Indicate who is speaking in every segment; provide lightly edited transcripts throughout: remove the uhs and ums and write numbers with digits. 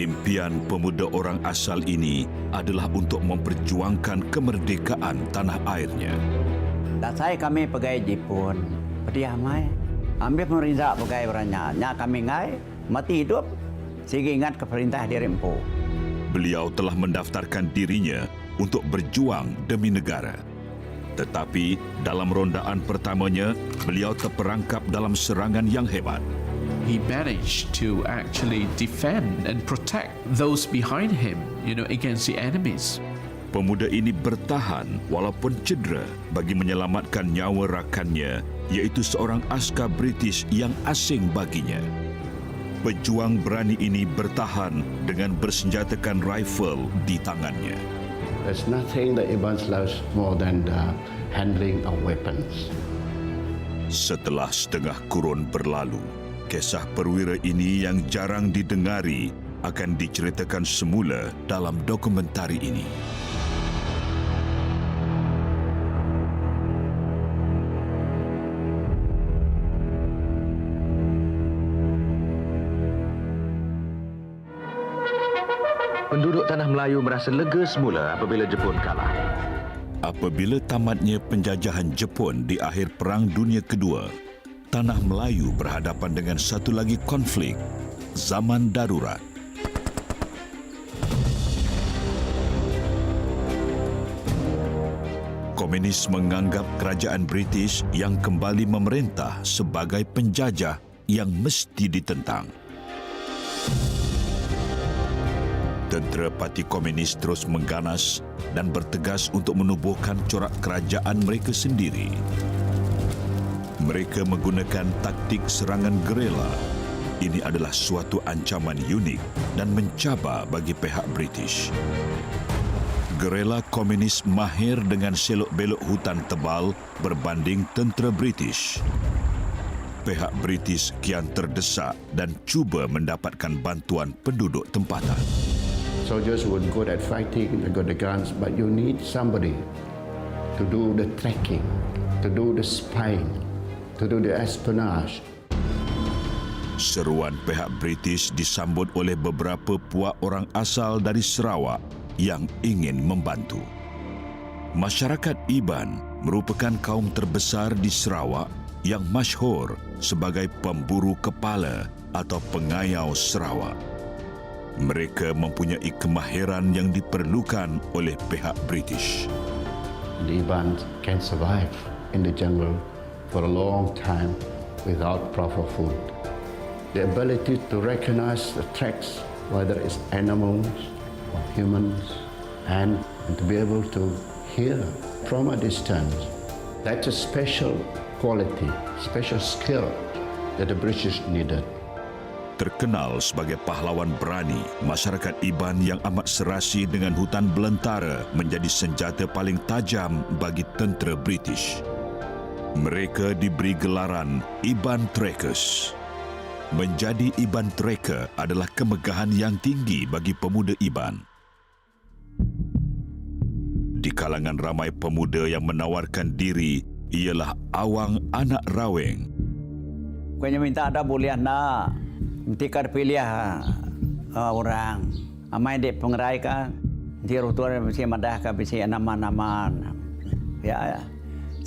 Speaker 1: Impian pemuda orang asal ini adalah untuk memperjuangkan kemerdekaan tanah airnya.
Speaker 2: Dan saya kami pegawai Jepun, pediamai. Ambil pemerintah pegawai orangnya, kami ngai, mati hidup, sehingga ingat ke perintah di Rempo.
Speaker 1: Beliau telah mendaftarkan dirinya untuk berjuang demi negara. Tetapi dalam rondaan pertamanya, beliau terperangkap dalam serangan yang hebat.
Speaker 3: He managed to actually defend and protect those behind him, against the enemies.
Speaker 1: Pemuda ini bertahan walaupun cedera bagi menyelamatkan nyawa rakannya, iaitu seorang askar British yang asing baginya. Pejuang berani ini bertahan dengan bersenjatakan rifle di tangannya.
Speaker 4: There's nothing that Ibans loves more than the handling of weapons.
Speaker 1: Setelah setengah kurun berlalu, kisah perwira ini yang jarang didengari akan diceritakan semula dalam dokumentari ini.
Speaker 5: Penduduk Tanah Melayu merasa lega semula apabila Jepun kalah.
Speaker 1: Apabila tamatnya penjajahan Jepun di akhir Perang Dunia Kedua, Tanah Melayu berhadapan dengan satu lagi konflik, zaman darurat. Komunis menganggap kerajaan British yang kembali memerintah sebagai penjajah yang mesti ditentang. Tentera Parti Komunis terus mengganas dan bertegas untuk menubuhkan corak kerajaan mereka sendiri. Mereka menggunakan taktik serangan gerila. Ini adalah suatu ancaman unik dan mencabar bagi pihak British. Gerila komunis mahir dengan selok-belok hutan tebal berbanding tentera British. Pihak British kian terdesak dan cuba mendapatkan bantuan penduduk tempatan.
Speaker 4: Soldiers were good at fighting, they got the guns, but you need somebody to do the tracking, to do the spying, to do the espionage.
Speaker 1: Seruan pihak British disambut oleh beberapa puak orang asal dari Sarawak yang ingin membantu. Masyarakat Iban merupakan kaum terbesar di Sarawak yang masyhur sebagai pemburu kepala atau pengayau Sarawak. Mereka mempunyai kemahiran yang diperlukan oleh pihak British.
Speaker 4: The Ibans can survive in the jungle for a long time without proper food. The ability to recognize the tracks, whether it's animals or humans, and to be able to hear from a distance, that's a special quality, special skill that the British needed.
Speaker 1: Terkenal sebagai pahlawan berani, masyarakat Iban yang amat serasi dengan hutan belantara menjadi senjata paling tajam bagi tentera British. Mereka diberi gelaran Iban Trackers. Menjadi Iban Tracker adalah kemegahan yang tinggi bagi pemuda Iban. Di kalangan ramai pemuda yang menawarkan diri ialah Awang anak Raweng.
Speaker 2: Bukannya minta ada boleh nak. Ketika dipilih orang, amai dek pengerai kan, dia rutuan mesti madah kan mesti nama-nama, ya,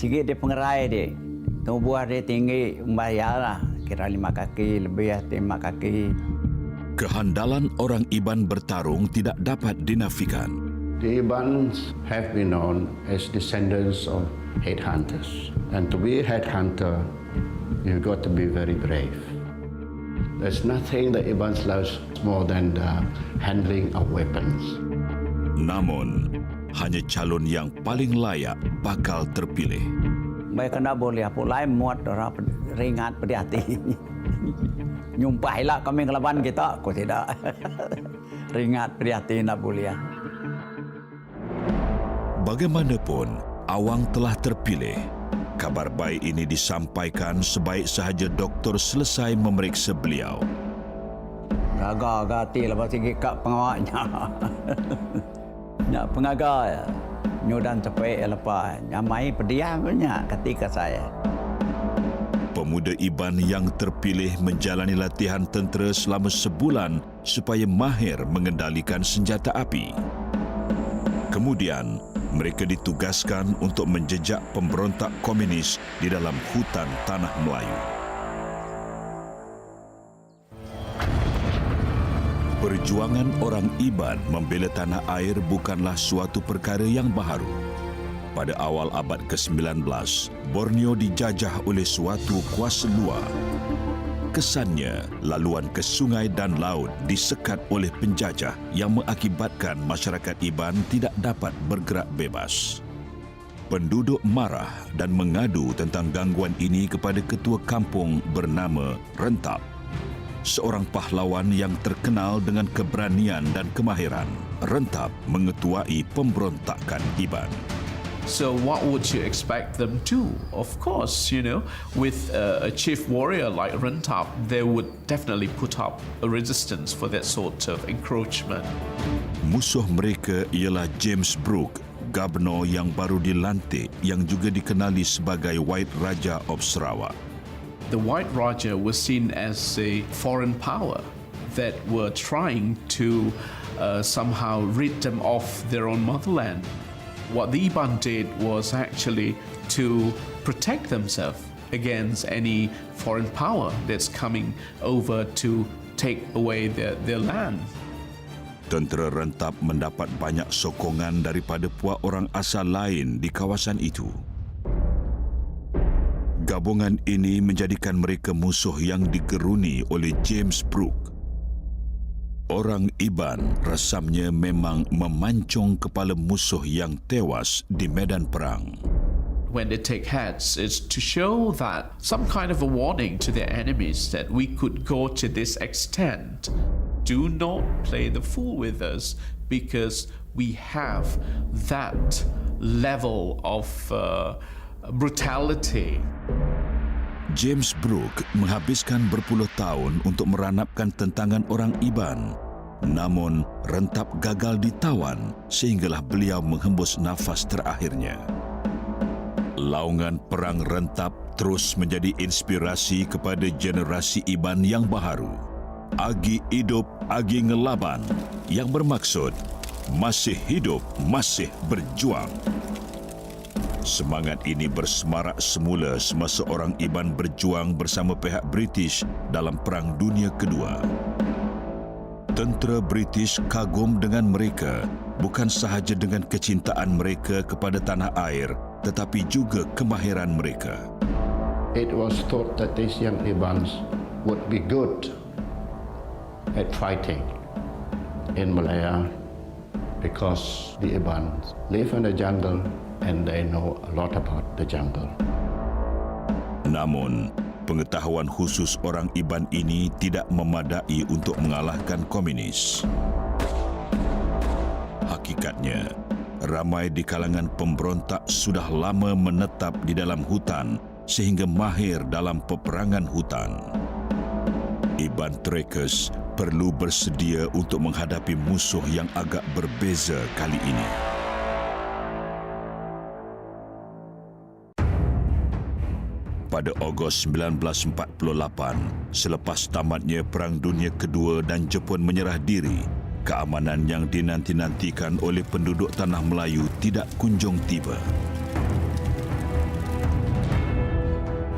Speaker 2: sikit dia pengerai dek, tubuh dia tinggi, umbayar kira 5 kaki lebih 5 kaki.
Speaker 1: Kehandalan orang Iban bertarung tidak dapat dinafikan.
Speaker 4: The Ibans have been known as descendants of headhunters, and to be a headhunter, you've got to be very brave. There's nothing that Ibans loves more than the handling of weapons.
Speaker 1: Namun, hanya calon yang paling layak bakal terpilih.
Speaker 2: Baik kena boleh apa lain muat orang ringat pada hati. Nyumpailah kami ngelawan kita, kok tidak. Ringat pada hati nak boleh.
Speaker 1: Bagaimanapun, Awang telah terpilih. Kabar baik ini disampaikan sebaik sahaja doktor selesai memeriksa beliau.
Speaker 2: Agak-agak hati lepas tinggi kat pengawaknya. Nak pengaga nyudan sampai lepas. Nyamai pediamnya ketika saya.
Speaker 1: Pemuda Iban yang terpilih menjalani latihan tentera selama sebulan supaya mahir mengendalikan senjata api. Kemudian, mereka ditugaskan untuk menjejak pemberontak komunis di dalam hutan Tanah Melayu. Perjuangan orang Iban membela tanah air bukanlah suatu perkara yang baharu. Pada awal abad ke-19, Borneo dijajah oleh suatu kuasa luar. Kesannya, laluan ke sungai dan laut disekat oleh penjajah yang mengakibatkan masyarakat Iban tidak dapat bergerak bebas. Penduduk marah dan mengadu tentang gangguan ini kepada ketua kampung bernama Rentap, seorang pahlawan yang terkenal dengan keberanian dan kemahiran. Rentap mengetuai pemberontakan Iban.
Speaker 3: So what would you expect them to? Of course, with a chief warrior like Rentap, they would definitely put up a resistance for that sort of encroachment.
Speaker 1: Musuh mereka ialah James Brooke, Gubernur yang baru dilantik yang juga dikenali sebagai White Raja of Sarawak.
Speaker 3: The White Raja was seen as a foreign power that were trying to somehow rid them of their own motherland. What the Iban did was actually to protect themselves against any foreign power that's coming over to take away their land.
Speaker 1: Tentera Rentap mendapat banyak sokongan daripada puak orang asal lain di kawasan itu. Gabungan ini menjadikan mereka musuh yang digeruni oleh James Brooke. Orang Iban rasamnya memang memancung kepala musuh yang tewas di medan perang.
Speaker 3: When they take heads, it's to show that some kind of a warning to their enemies that we could go to this extent. Do not play the fool with us because we have that level of brutality.
Speaker 1: James Brooke menghabiskan berpuluh tahun untuk meranapkan tentangan orang Iban. Namun, Rentap gagal ditawan sehinggalah beliau menghembus nafas terakhirnya. Laungan perang Rentap terus menjadi inspirasi kepada generasi Iban yang baharu. Agi hidup, agi ngelaban, yang bermaksud masih hidup, masih berjuang. Semangat ini bersemarak semula semasa orang Iban berjuang bersama pihak British dalam Perang Dunia Kedua. Tentera British kagum dengan mereka, bukan sahaja dengan kecintaan mereka kepada tanah air, tetapi juga kemahiran mereka.
Speaker 4: It was thought that these young Ibans would be good at fighting in Malaya because the Ibans live in the jungle and they know a lot about the jungle.
Speaker 1: Namun, pengetahuan khusus orang Iban ini tidak memadai untuk mengalahkan komunis. Hakikatnya, ramai di kalangan pemberontak sudah lama menetap di dalam hutan sehingga mahir dalam peperangan hutan. Iban Trackers perlu bersedia untuk menghadapi musuh yang agak berbeza kali ini. Pada Ogos 1948, selepas tamatnya Perang Dunia Kedua dan Jepun menyerah diri, keamanan yang dinanti-nantikan oleh penduduk Tanah Melayu tidak kunjung tiba.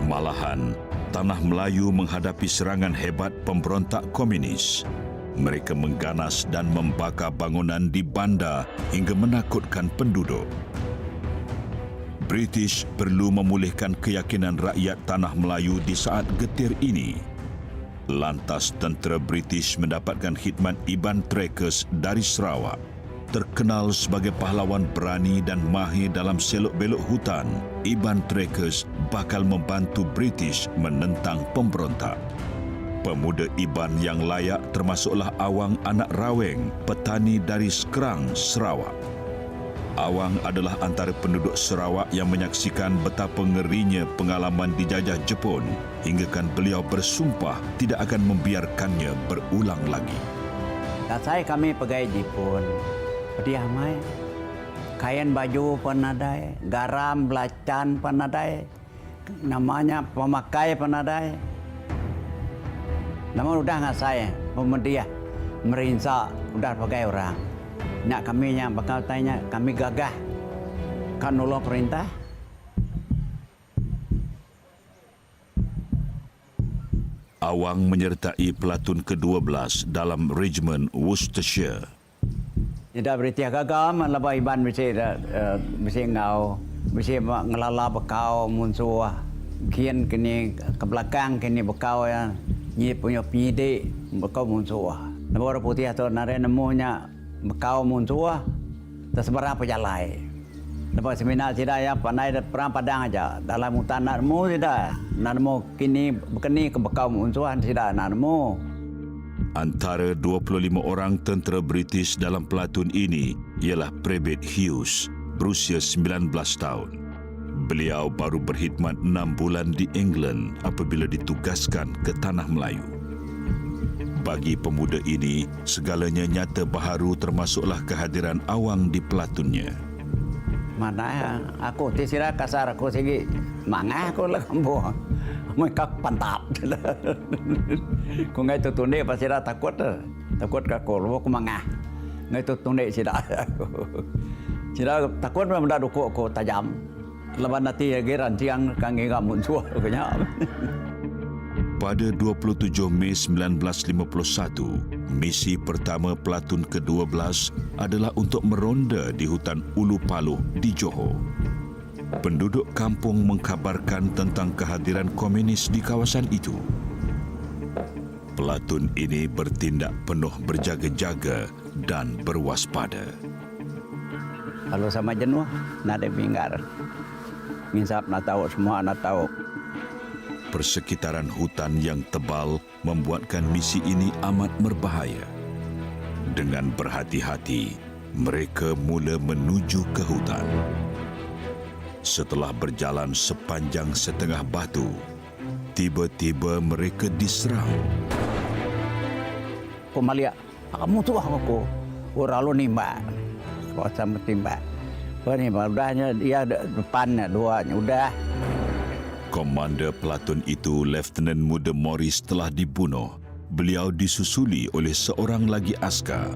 Speaker 1: Malahan, Tanah Melayu menghadapi serangan hebat pemberontak komunis. Mereka mengganas dan membakar bangunan di bandar hingga menakutkan penduduk. British perlu memulihkan keyakinan rakyat Tanah Melayu di saat getir ini. Lantas tentera British mendapatkan khidmat Iban Trackers dari Sarawak. Terkenal sebagai pahlawan berani dan mahir dalam selok-belok hutan, Iban Trackers bakal membantu British menentang pemberontak. Pemuda Iban yang layak termasuklah Awang Anak Raweng, petani dari Skerang, Sarawak. Awang adalah antara penduduk Sarawak yang menyaksikan betapa ngerinya pengalaman dijajah Jepun hinggakan beliau bersumpah tidak akan membiarkannya berulang lagi.
Speaker 2: Saya kami pegawai Jepun, pediamai, kain baju penadai, garam belacan penadai, namanya pemakai penadai. Namun udah nggak saya, pemudia. merinsak udah pakai orang. Nak kami yang bakal tanya, kami gagah kan nolak perintah.
Speaker 1: Awang menyertai pelatun ke-12 dalam Regiment Worcestershire.
Speaker 2: Tidak berita gagal, melabah iban bisa ngau, bisa ngelala bekau musuh. Kian kini ke belakang kini bekau ya, ni punya penyidik bekau musuh. Negara putih atau nare nemunya bekau musuh, tersebar apa jalai. Lepas seminar tidak ya pandai perang padang aja dalam hutan nak nemu tidak, nak nemu kini berkeni ke bekau musuhan tidak nak nemu.
Speaker 1: Antara 25 orang tentera British dalam pelatun ini ialah Brevet Hughes, berusia 19 tahun. Beliau baru berkhidmat 6 bulan di England apabila ditugaskan ke Tanah Melayu. Bagi pemuda ini, segalanya nyata baharu termasuklah kehadiran Awang di pelatunnya.
Speaker 2: Mana aku tisira kasar aku segi mangah aku lah kambo. Mereka pantap. Ku ngai tu tunde pasira takut ka ko aku mangah. Ngai tu tunde sida aku. Sida takut benda duku ko tajam. Leban nanti geran tiang kange ga muncul kenya.
Speaker 1: Pada 27 Mei 1951, misi pertama pelatun ke-12 adalah untuk meronda di hutan Ulu Paluh di Johor. Penduduk kampung mengkabarkan tentang kehadiran komunis di kawasan itu. Pelatun ini bertindak penuh berjaga-jaga dan berwaspada.
Speaker 2: Kalau sama jenuh, nak ada pinggar. Ngisap nak tahu semua nak tahu.
Speaker 1: Persekitaran hutan yang tebal membuatkan misi ini amat berbahaya. Dengan berhati-hati, mereka mula menuju ke hutan. Setelah berjalan sepanjang setengah batu, tiba-tiba mereka diserang.
Speaker 2: Aku melihat, kamu tu aku. Orang lu nimbak. Kau sama timbak. Kau ni udahnya dia depannya duanya udah.
Speaker 1: Komander pelatun itu, Lieutenant Muda Morris, telah dibunuh. Beliau disusuli oleh seorang lagi askar.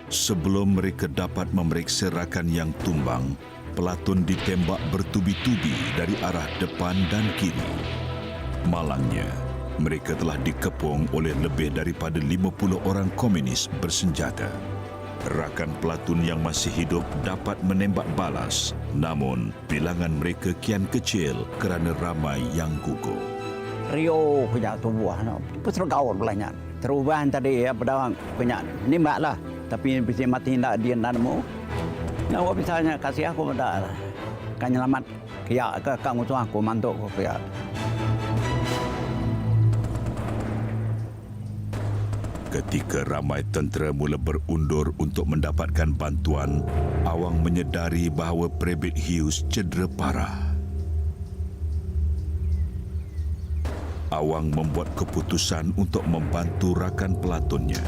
Speaker 1: Sebelum mereka dapat memeriksa rakan yang tumbang, pelatun ditembak bertubi-tubi dari arah depan dan kiri. Malangnya, mereka telah dikepung oleh lebih daripada 50 orang komunis bersenjata. Rakan pelatun yang masih hidup dapat menembak balas, namun bilangan mereka kian kecil kerana ramai yang gugur.
Speaker 2: Rio punya tubuh, pesergaun belanya. Terubahan tadi ya pedawang punya nimbak lah, tapi bisa mati tidak dia nanamu. Nah, misalnya kasih aku pada kan nyelamat kia ke kang musuh aku mantuk aku kia.
Speaker 1: Ketika ramai tentera mula berundur untuk mendapatkan bantuan, Awang menyedari bahawa Brevet Hughes cedera parah. Awang membuat keputusan untuk membantu rakan pelatunnya.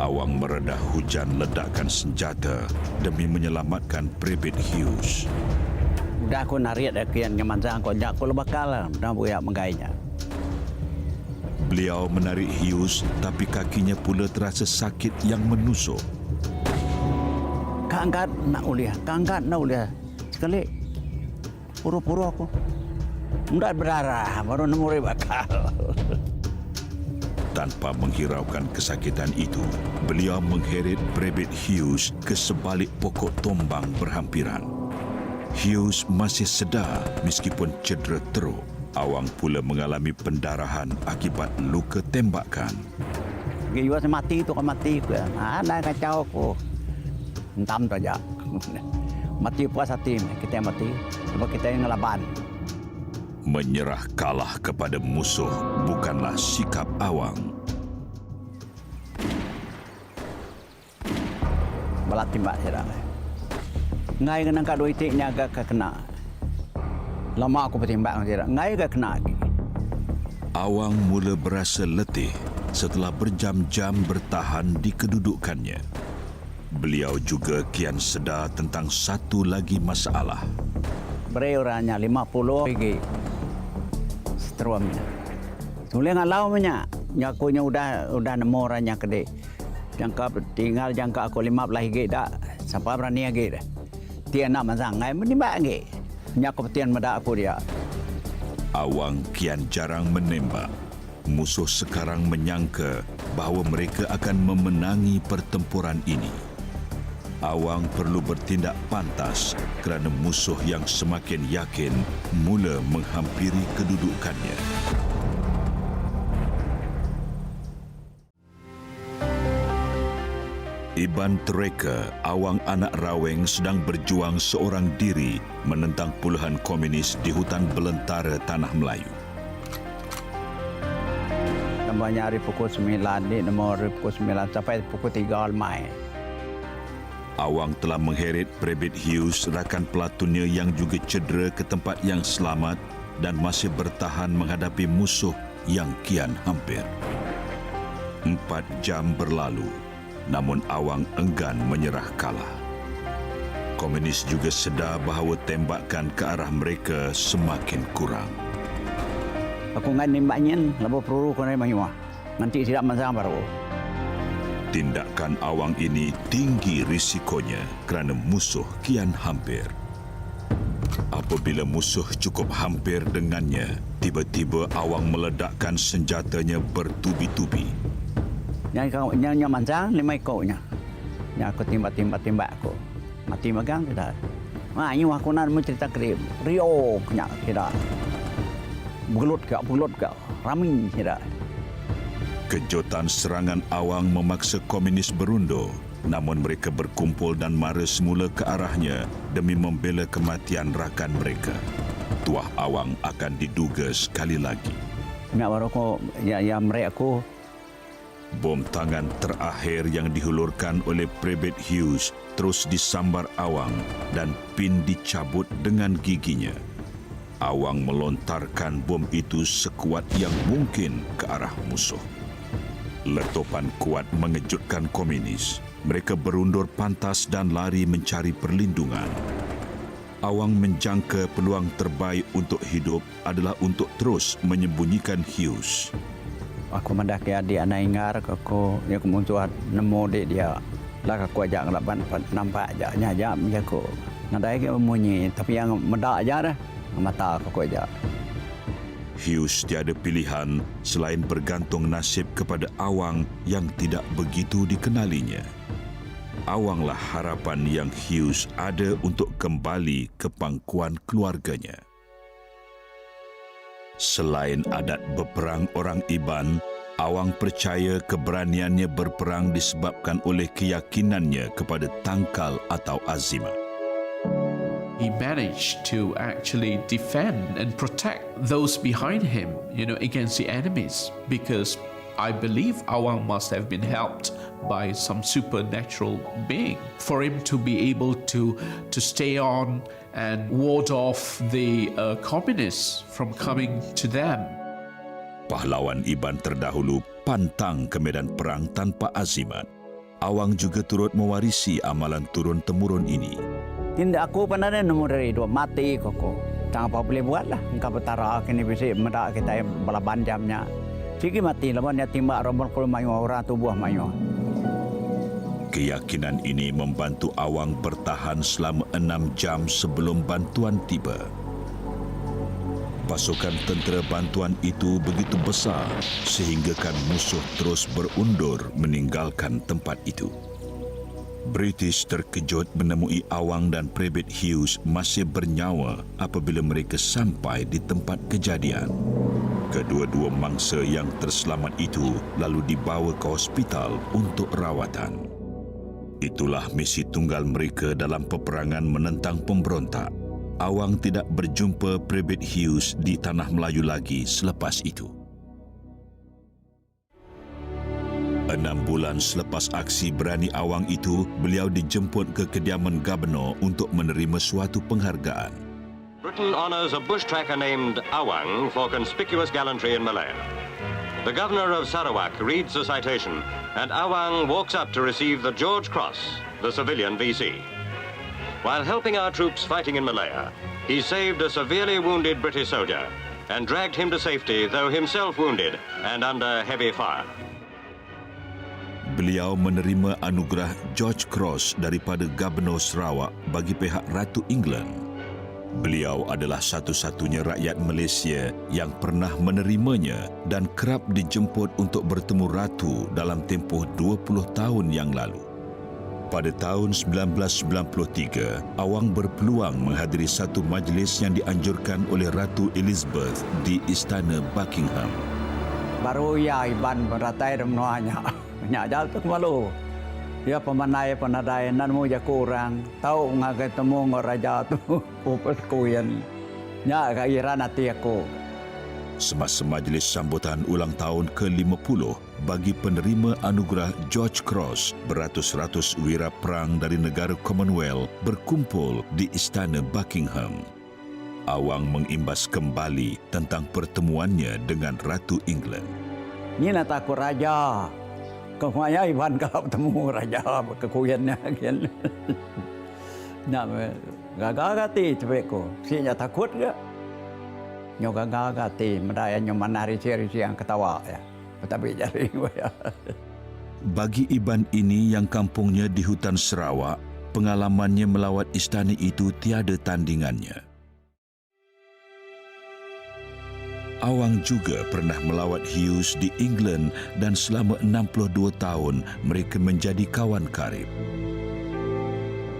Speaker 1: Awang meredah hujan ledakan senjata demi menyelamatkan Brevet Hughes.
Speaker 2: Dah aku narik dah kian nyaman sang aku jak aku lebakal lah, dah buaya menggainya.
Speaker 1: Beliau menarik Hughes, tapi kakinya pula terasa sakit yang menusuk.
Speaker 2: Kangkat nak uliah, sekali puru-puru aku. Mudah berdarah, baru nemu bakal.
Speaker 1: Tanpa menghiraukan kesakitan itu, beliau mengheret Brevet Hughes ke sebalik pokok tombang berhampiran. Hughes masih sedar meskipun cedera teruk. Awang pula mengalami pendarahan akibat luka tembakan.
Speaker 2: Giwa mati tu kan mati aku. Ada kacau aku. Entam saja. Mati puas hati kita mati. Sebab kita yang ngelaban.
Speaker 1: Menyerah kalah kepada musuh bukanlah sikap Awang.
Speaker 2: Balat timbak saya dah. Ngai kena kat dua itiknya agak kena. Lama aku bertimbang dia. Ngai agak kena lagi.
Speaker 1: Awang mula berasa letih setelah berjam-jam bertahan di kedudukannya. Beliau juga kian sedar tentang satu lagi masalah.
Speaker 2: Beri orangnya 50 pergi. Seteruamnya. Boleh ngalau banyak. nyakunya udah nemu orangnya kedai. Jangka aku 15 lagi dah. Sampai berani lagi dah. Dia nak mazangai menembak lagi. Nyaku petian meda aku dia.
Speaker 1: Awang kian jarang menembak. Musuh sekarang menyangka bahawa mereka akan memenangi pertempuran ini. Awang perlu bertindak pantas kerana musuh yang semakin yakin mula menghampiri kedudukannya. Iban tereka, Awang anak Raweng sedang berjuang seorang diri menentang puluhan komunis di hutan belantara Tanah Melayu.
Speaker 2: Nampaknya hari pukul 9 ni, nombor hari pukul 9 sampai pukul 3 malam.
Speaker 1: Awang telah mengheret Private Hughes, rakan pelatunnya yang juga cedera ke tempat yang selamat dan masih bertahan menghadapi musuh yang kian hampir. 4 jam berlalu, namun Awang enggan menyerah kalah. Komunis juga sedar bahawa tembakan ke arah mereka semakin kurang.
Speaker 2: Aku ngan nembaknya, lepas peluru kau nembak semua. Nanti tidak masalah baru.
Speaker 1: Tindakan Awang ini tinggi risikonya kerana musuh kian hampir. Apabila musuh cukup hampir dengannya, tiba-tiba Awang meledakkan senjatanya bertubi-tubi.
Speaker 2: Yang mancang 5 ekornya. Yang aku timbak aku. Mati megang tidak. Ini aku nak mencerita kerip. Rio punya tidak. Bulut kau. Rami tidak.
Speaker 1: Kejutan serangan Awang memaksa komunis berundur, namun mereka berkumpul dan mara semula ke arahnya demi membela kematian rakan mereka. Tuah Awang akan diduga sekali lagi.
Speaker 2: Nak baru aku, ya mereka aku.
Speaker 1: Bom tangan terakhir yang dihulurkan oleh Private Hughes terus disambar Awang dan pin dicabut dengan giginya. Awang melontarkan bom itu sekuat yang mungkin ke arah musuh. Letupan kuat mengejutkan komunis. Mereka berundur pantas dan lari mencari perlindungan. Awang menjangka peluang terbaik untuk hidup adalah untuk terus menyembunyikan Hughes.
Speaker 2: Aku mendaki adik anak ingar, aku muncul nemu dia. Lah aku ajak nampak aja aku. Nadai ke memunyi, tapi yang medak aja dah. Mata aku ajak.
Speaker 1: Hughes tiada pilihan selain bergantung nasib kepada Awang yang tidak begitu dikenalinya. Awanglah harapan yang Hughes ada untuk kembali ke pangkuan keluarganya. Selain adat berperang orang Iban, Awang percaya keberaniannya berperang disebabkan oleh keyakinannya kepada tangkal atau azimat.
Speaker 3: He managed to actually defend and protect those behind him, against the enemies, because I believe Awang must have been helped by some supernatural being for him to be able to stay on and ward off the communists from coming to them.
Speaker 1: Pahlawan Iban terdahulu pantang ke medan perang tanpa azimat. Awang juga turut mewarisi amalan turun-temurun ini.
Speaker 2: Tindak aku pernah nombor dari 2 mati koko. Tak apa boleh buatlah. Engkau bertara kini bisa medak kita balaban jamnya. Sigi mati lawan dia timbak rombol kalau mayu orang tubuh mayu.
Speaker 1: Keyakinan ini membantu Awang bertahan selama 6 jam sebelum bantuan tiba. Pasukan tentera bantuan itu begitu besar sehinggakan musuh terus berundur meninggalkan tempat itu. British terkejut menemui Awang dan Private Hughes masih bernyawa apabila mereka sampai di tempat kejadian. Kedua-dua mangsa yang terselamat itu lalu dibawa ke hospital untuk rawatan. Itulah misi tunggal mereka dalam peperangan menentang pemberontak. Awang tidak berjumpa Private Hughes di Tanah Melayu lagi selepas itu. 6 bulan selepas aksi berani Awang itu, beliau dijemput ke kediaman Gubernur untuk menerima suatu penghargaan.
Speaker 6: Britain honours a bush tracker named Awang for conspicuous gallantry in Malaya. The Governor of Sarawak reads the citation, and Awang walks up to receive the George Cross, the civilian VC. While helping our troops fighting in Malaya, he saved a severely wounded British soldier and dragged him to safety, though himself wounded and under heavy fire.
Speaker 1: Beliau menerima anugerah George Cross daripada Gubernur Sarawak bagi pihak Ratu England. Beliau adalah satu-satunya rakyat Malaysia yang pernah menerimanya dan kerap dijemput untuk bertemu Ratu dalam tempoh 20 tahun yang lalu. Pada tahun 1993, Awang berpeluang menghadiri satu majlis yang dianjurkan oleh Ratu Elizabeth di Istana Buckingham.
Speaker 2: Baru ya Iban beratai rumahnya. Banyak jal tu kemalu. Ya pemanai penadai nan mu ja kurang. Tahu ngagai temu ngor raja tu. Upes kuyen. Nya ka iran hati aku.
Speaker 1: Semasa majlis sambutan ulang tahun ke-50 bagi penerima anugerah George Cross, beratus-ratus wira perang dari negara Commonwealth berkumpul di Istana Buckingham. Awang mengimbas kembali tentang pertemuannya dengan Ratu England.
Speaker 2: Ni nak takut raja. Kemanya Iban kalau bertemu raja kekuyannya kan. Nak gagal hati cepetku. Sinya takut ke? Nyo gagal hati, medaya nyo manari seri yang ketawa ya. Tapi jari ya.
Speaker 1: Bagi Iban ini yang kampungnya di hutan Sarawak, pengalamannya melawat istana itu tiada tandingannya. Awang juga pernah melawat Hughes di England dan selama 62 tahun mereka menjadi kawan karib.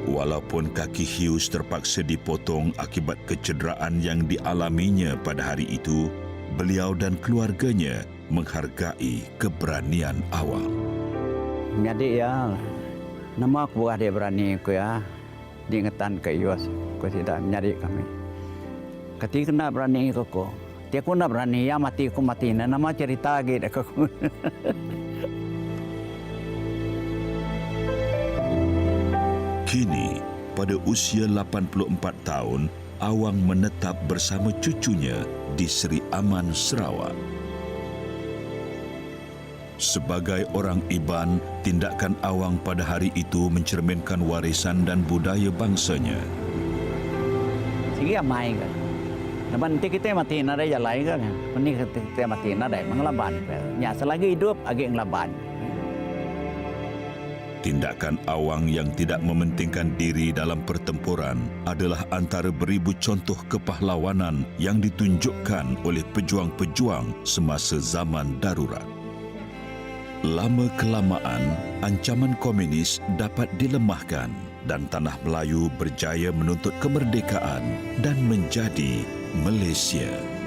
Speaker 1: Walaupun kaki Hughes terpaksa dipotong akibat kecederaan yang dialaminya pada hari itu, beliau dan keluarganya menghargai keberanian Awang.
Speaker 2: Jadi ya, nama aku buah dia berani aku ya. Diingetan ke Yus, aku tidak menyari kami. Ketika nak berani aku, dia aku nak berani ya mati aku mati. Nama cerita gitu aku.
Speaker 1: Kini, pada usia 84 tahun, Awang menetap bersama cucunya di Seri Aman, Sarawak. Sebagai orang Iban, tindakan Awang pada hari itu mencerminkan warisan dan budaya bangsanya.
Speaker 2: Sige amai kan. Nanti kita mati nada jalan kan. Ini kita mati nada mengelaban. Ya selagi hidup agak ngelaban.
Speaker 1: Tindakan Awang yang tidak mementingkan diri dalam pertempuran adalah antara beribu contoh kepahlawanan yang ditunjukkan oleh pejuang-pejuang semasa zaman darurat. Lama-kelamaan, ancaman komunis dapat dilemahkan dan tanah Melayu berjaya menuntut kemerdekaan dan menjadi Malaysia.